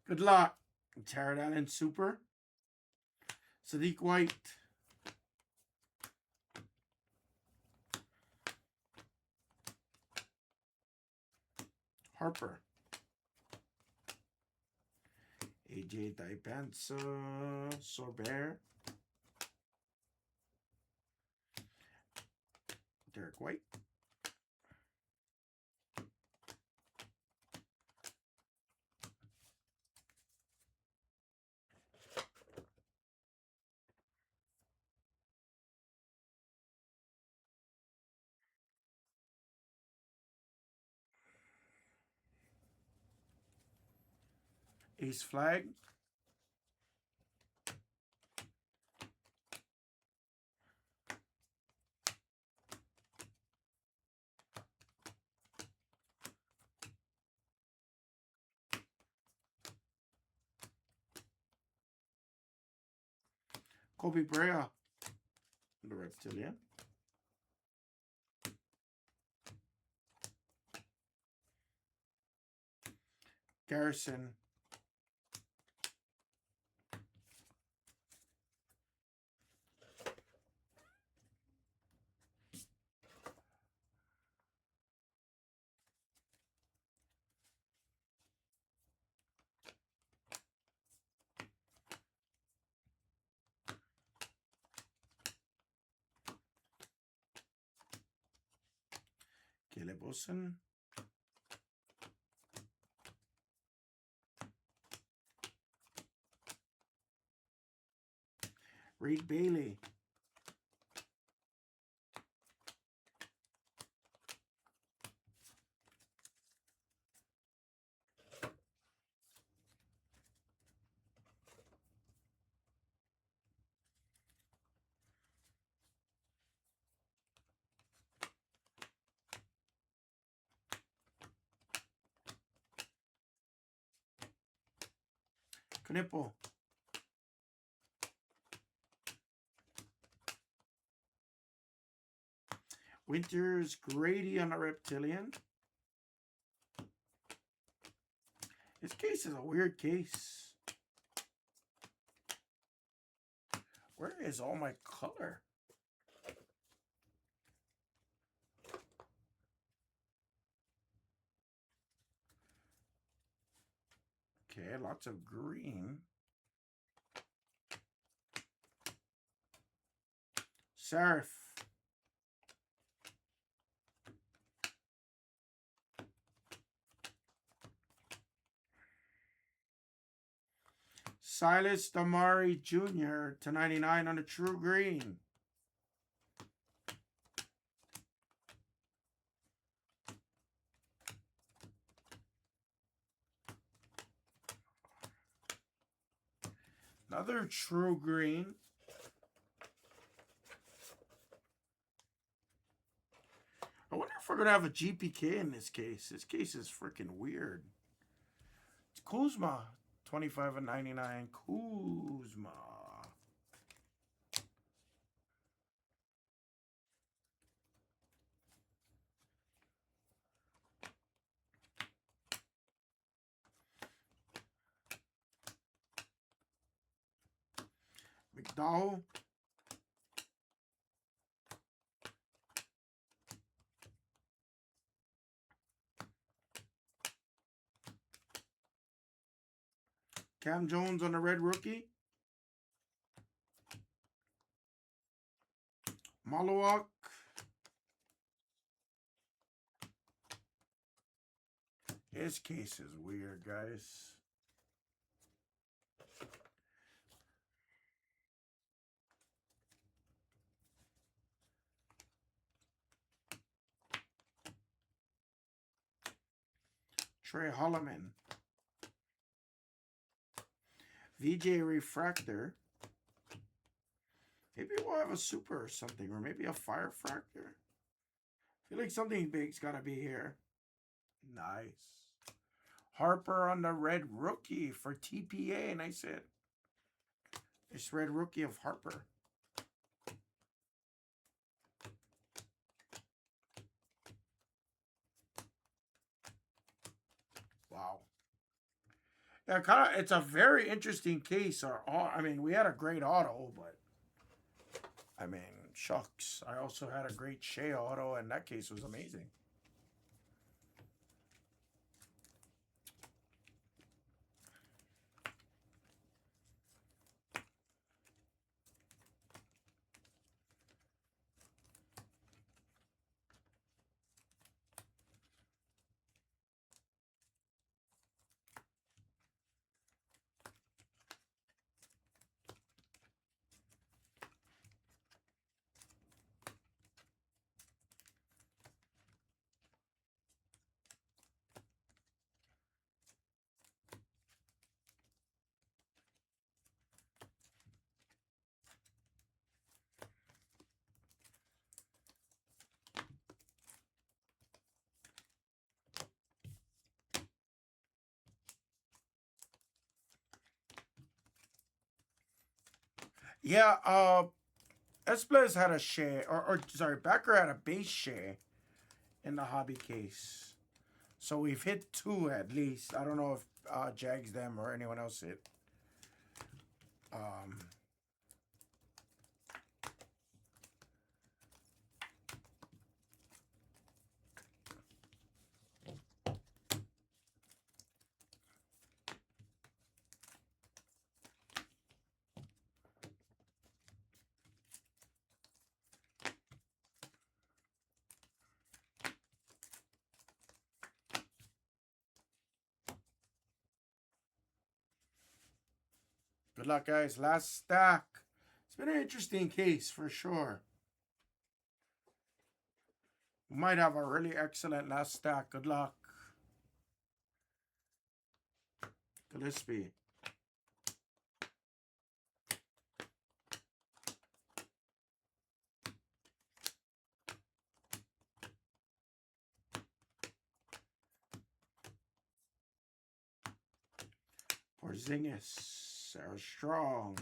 Good luck. Jared Allen Super. Sadiq White. Harper. AJ Daipensa. Sorbert. Derek White. Ace Flag. Kobe Brea. The Reptilian. Garrison. Caleb Wilson. Reed Bailey. Knipple. Winters Grady on a Reptilian. This case is a weird case. Where is all my color? Okay, lots of green. Serif. Silas Damari Jr. to 99 on a true green. Another true green. I wonder if we're going to have a GPK in this case. This case is freaking weird. It's Kuzma. 25 and 99. Kuzma. McDowell. Cam Jones on the red rookie. Malawak. This case is weird, guys. Trey Holloman. VJ Refractor. Maybe we'll have a super or something, or maybe a Fire Fractor. I feel like something big's got to be here. Nice. Harper on the red rookie for TPA. Nice hit. This red rookie of Harper. Wow. Yeah, kind of. It's a very interesting case. I mean, we had a great auto, but I mean, shucks. I also had a great Shea auto, and that case was amazing. Yeah, Blez had a Shea, or sorry, Becker had a base Shea in the hobby case. So we've hit 2 at least. I don't know if Jags them or anyone else hit. Good luck, guys. Last stack. It's been an interesting case for sure. We might have a really excellent last stack. Good luck. Gillespie. Porzingis. Sarah Strong.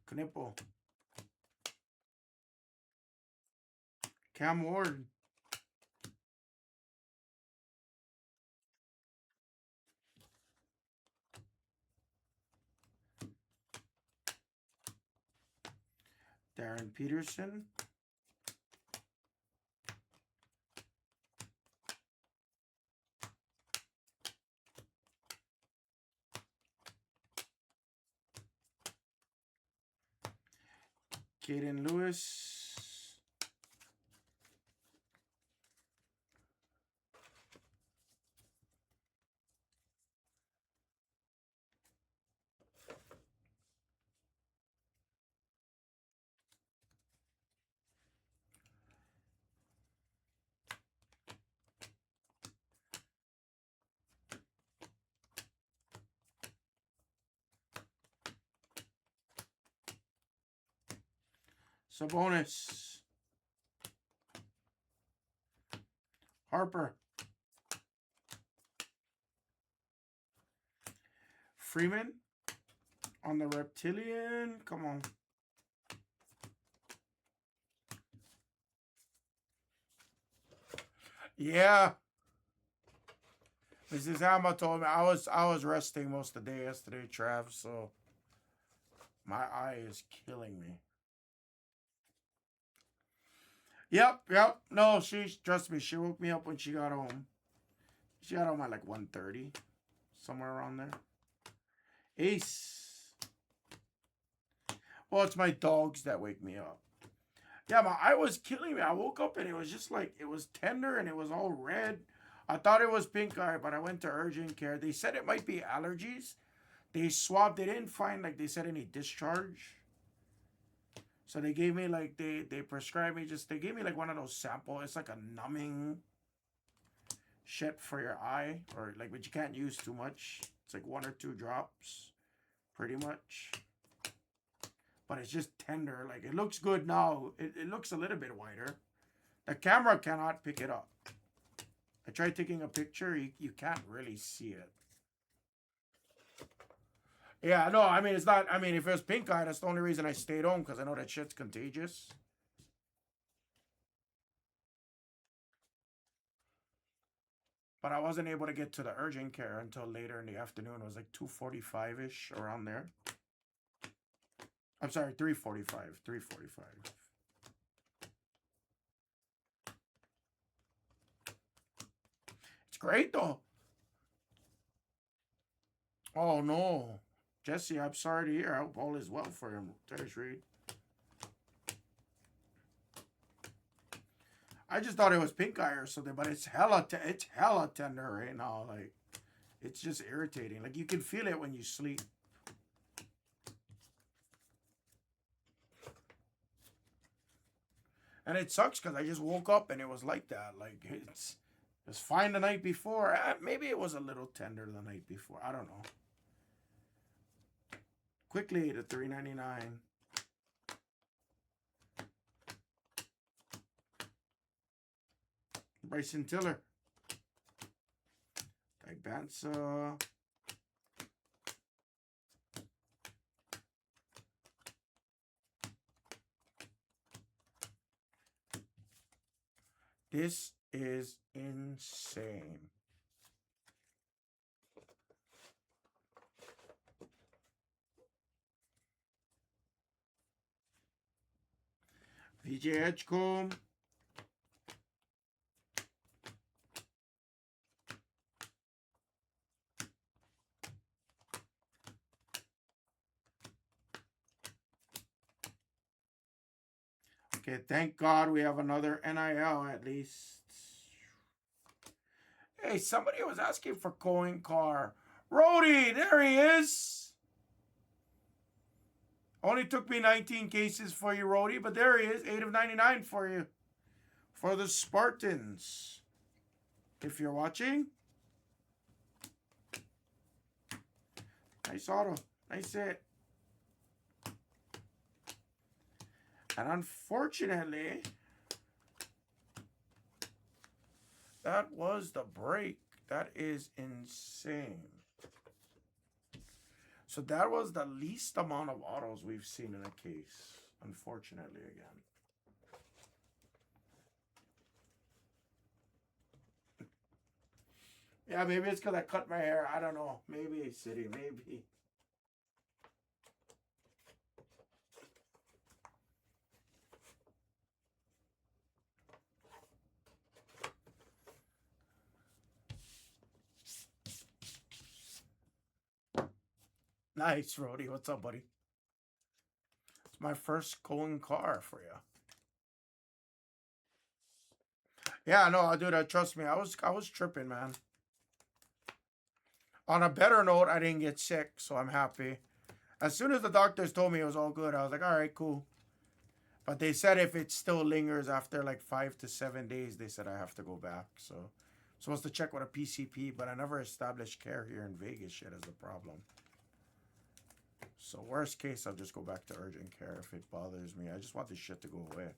Knipple. Cam Ward. Darren Peterson. Caden Lewis. Sabonis. Harper. Freeman on the Reptilian. Come on. Yeah. Mrs. Alma told me I was resting most of the day yesterday, Trav, so my eye is killing me. Yep. No, trust me, she woke me up when she got home. She got home at like 1:30, somewhere around there. Ace. Well, it's my dogs that wake me up. Yeah, my eye was killing me. I woke up and it was just like, it was tender and it was all red. I thought it was pink eye, but I went to urgent care. They said it might be allergies. They swabbed. They didn't find, like, they said any discharge. So they gave me, like, they prescribed me they gave me, like, one of those samples. It's like a numbing shit for your eye. Or, like, but you can't use too much. It's like 1 or 2 drops, pretty much. But it's just tender. Like, it looks good now. It looks a little bit whiter. The camera cannot pick it up. I tried taking a picture. You can't really see it. Yeah, no, I mean, it's not. I mean, if it was pink eye, that's the only reason I stayed home, because I know that shit's contagious. But I wasn't able to get to the urgent care until later in the afternoon. It was like 2:45-ish, around there. I'm sorry, 3:45. 3:45. It's great, though. Oh, no. Jesse, I'm sorry to hear. I hope all is well for him. There's Reed. I just thought it was pink eye or something, but it's hella tender right now. Like, it's just irritating. Like, you can feel it when you sleep. And it sucks because I just woke up and it was like that. Like, it was fine the night before. Maybe it was a little tender the night before. I don't know. Quickly to $3.99. Bryson Tiller. Bansa. This is insane. VJ Edgecombe. Okay, thank God we have another NIL at least. Hey, somebody was asking for coin car. Rody, there he is. Only took me 19 cases for you, Rody, but there he is. 8/99 for you. For the Spartans. If you're watching. Nice auto. Nice hit. And unfortunately, that was the break. That is insane. So that was the least amount of autos we've seen in a case, unfortunately, again. Yeah, maybe it's because I cut my hair. I don't know. Maybe, City, maybe. Nice, Rody. What's up, buddy? It's my first going car for you. Yeah, no, dude, trust me. I was tripping, man. On a better note, I didn't get sick, so I'm happy. As soon as the doctors told me it was all good, I was like, all right, cool. But they said if it still lingers after like 5 to 7 days, they said I have to go back. So I'm supposed to check with a PCP, but I never established care here in Vegas yet as the problem. So worst case, I'll just go back to urgent care if it bothers me. I just want this shit to go away.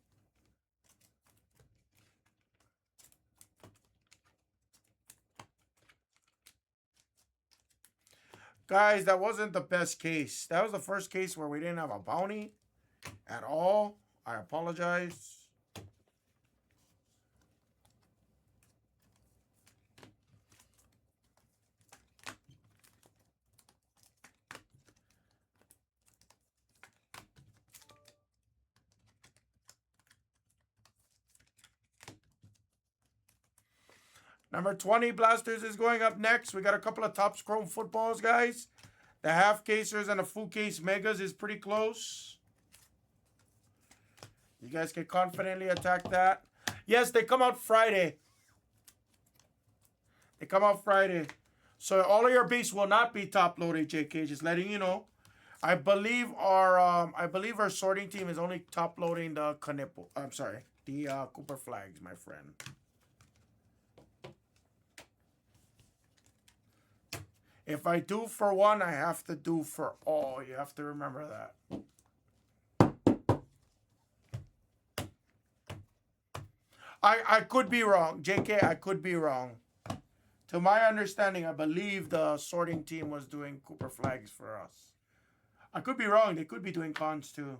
Guys, that wasn't the best case. That was the first case where we didn't have a bounty at all. I apologize. Number 20 Blasters is going up next. We got a couple of Topps Chrome footballs, guys. The half casers and the full case megas is pretty close. You guys can confidently attack that. Yes, they come out Friday. They come out Friday. So all of your beasts will not be top loaded, JK. Just letting you know. I believe our sorting team is only top loading the Cooper flags, my friend. If I do for one, I have to do for all. You have to remember that. I could be wrong. JK, I could be wrong. To my understanding, I believe the sorting team was doing Cooper flags for us. I could be wrong. They could be doing cons too.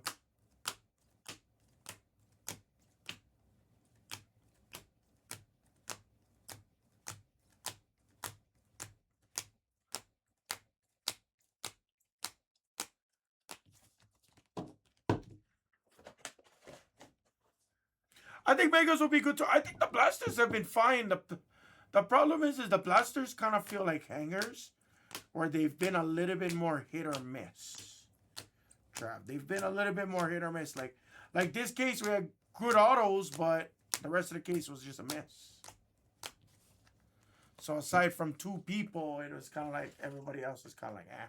I think Megas will be good too. I think the Blasters have been fine. The problem is the Blasters kind of feel like hangers, where they've been a little bit more hit or miss. Trav, they've been a little bit more hit or miss. Like this case, we had good autos, but the rest of the case was just a miss. So aside from two people, it was kind of like everybody else was kind of like, eh.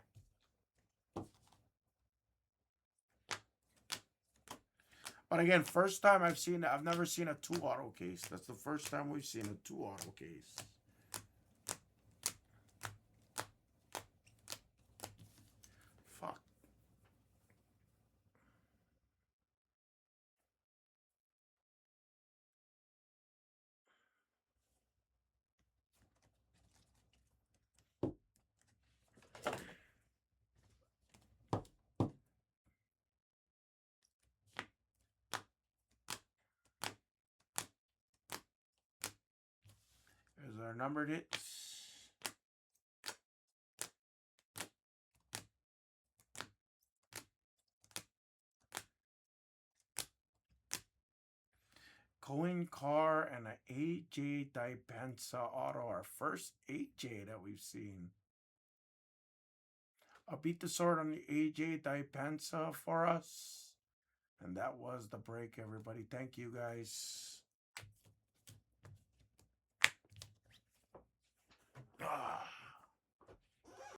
But again, first time I've never seen a 2 auto case. That's the first time we've seen a 2 auto case. Fuck. There's our numbered hits. Coin Car and an AJ Dipensa auto. Our first AJ that we've seen. I'll beat the sword on the AJ Dipensa for us. And that was the break, everybody. Thank you, guys.